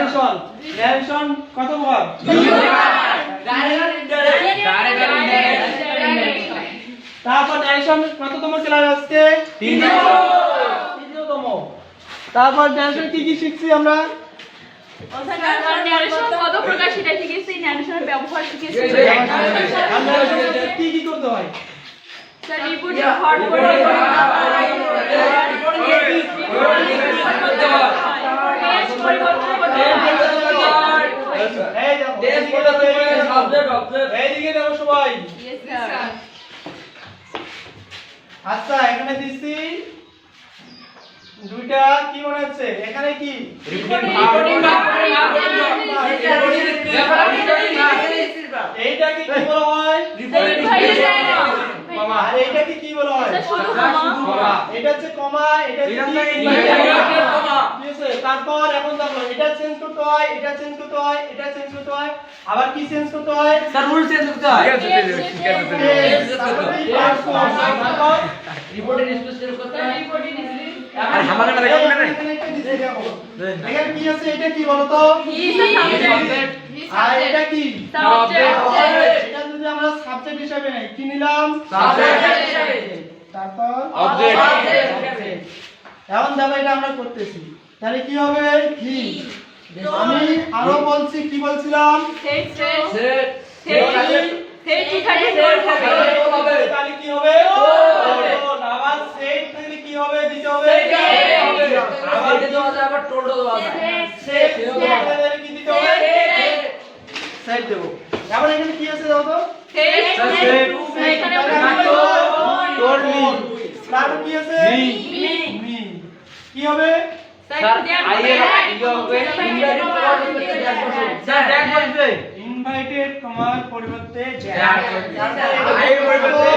Narration narration কত প্রকার? তারপর ন্যারেশন কততম ক্লাস আজকে? তৃতীয়তম। তারপর ন্যারেশন কি কি শিখছি আমরা? ন্যারেশন কত প্রকার সেটা শিখেছি, ন্যারেশনের ব্যবহার শিখেছি। আমরা কি কি করতে হয়? স্যার রিপোর্ট রেকর্ড করে আচ্ছা এখানে দিচ্ছি দুইটা কি মনে হচ্ছে এখানে কি এইটাকে কি বলা হয়? কমা। আর এইটাকে কি বলা হয়? এটা হচ্ছে কমা, এটা হচ্ছে ঠিক আছে। তারপর এখন দেখো এটা চেঞ্জ করতে হয়, এটা চেঞ্জ করতে হয়, এটা চেঞ্জ করতে হয়, আবার কি চেঞ্জ করতে হয়? স্যার রুল চেঞ্জ করতে হয় তারপর রিপোর্টের স্পেস চেঞ্জ করতে হয় আর আমাকে না দেখো না এখানে কি আছে? এটা কি বলো তো? আর এটা কি? এটা যদি আমরা সাবজেক্ট হিসেবে নেই কি নিলাম? তারপর অবজেক্ট এখন দেখো এটা আমরা করতেছি তাহলে কি হবে? কি আমি আরো বলছি কি বলছিলাম? তাহলে কি হবে? আবার সেট থাকলে কি হবে? দিতে হবে আবার দিতে হবে আবার টোল দেওয়া যায় সেট থাকলে কি দিতে হবে? সেট দেব। এখন এখানে কি আছে দাও তো? তারপর কি আছে? মি। কি হবে? স্যার আইএল ইয়ে হবে স্যার ড্যাগ বলবে ইনভাইটেড কমার পরিবর্তে আই পরিবর্তে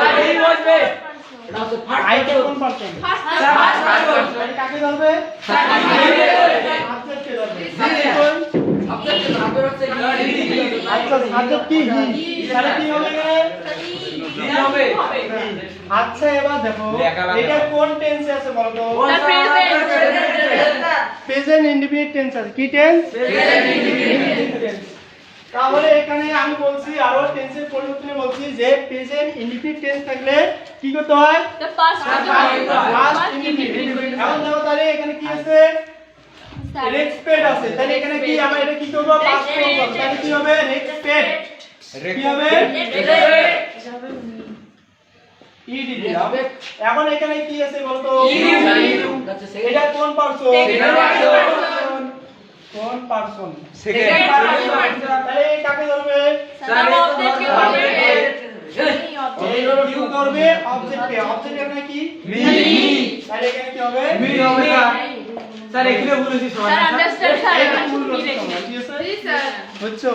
আই বলবে এটা তো আইটা কোন পার্সেন্ট? কাকে ধরবে? সাবজেক্টকে ধরবে। সাবজেক্ট নাম্বার হচ্ছে আচ্ছা সাবজেক্ট কি? তাহলে কি হবে এখানে? কি হবে আচ্ছা এবার দেখো এটা কোন টেন্সে আছে বলো তো? প্রেজেন্ট ইনডিফিনিট টেন্স আছে। কি টেন্স? Present indefinite tense. তাহলে এখানে আমি বলছি আরো টেন্সের পরিবর্তনে বলছি যে প্রেজেন্ট ইনডিফিনিট টেন্স থাকলে কি করতে হয়? Past indefinite. এখন দেখো তাহলে এখানে কি আছে? রেসপেক্ট আছে। তাহলে এখানে কি আমরা এটা কি করব? পাস্ট করব। তাহলে কি হবে? রেসপেক্ট। কি হবে? ইডি দিলাম। এখন এখানে কি আছে বলতো? এটা কোন পারসন? কোন পারসন? সেকেন্ড তাহলে কাকে ধরবে? কিউ ধরবে অবজেক্টে। অবজেক্ট এখানে কি? মি। তাহলে এখানে কি হবে? মি হবে স্যার এখানে বলেছি সবাই স্যার আন্ডারস্ট্যান্ড স্যার ঠিক আছে? বুঝছো?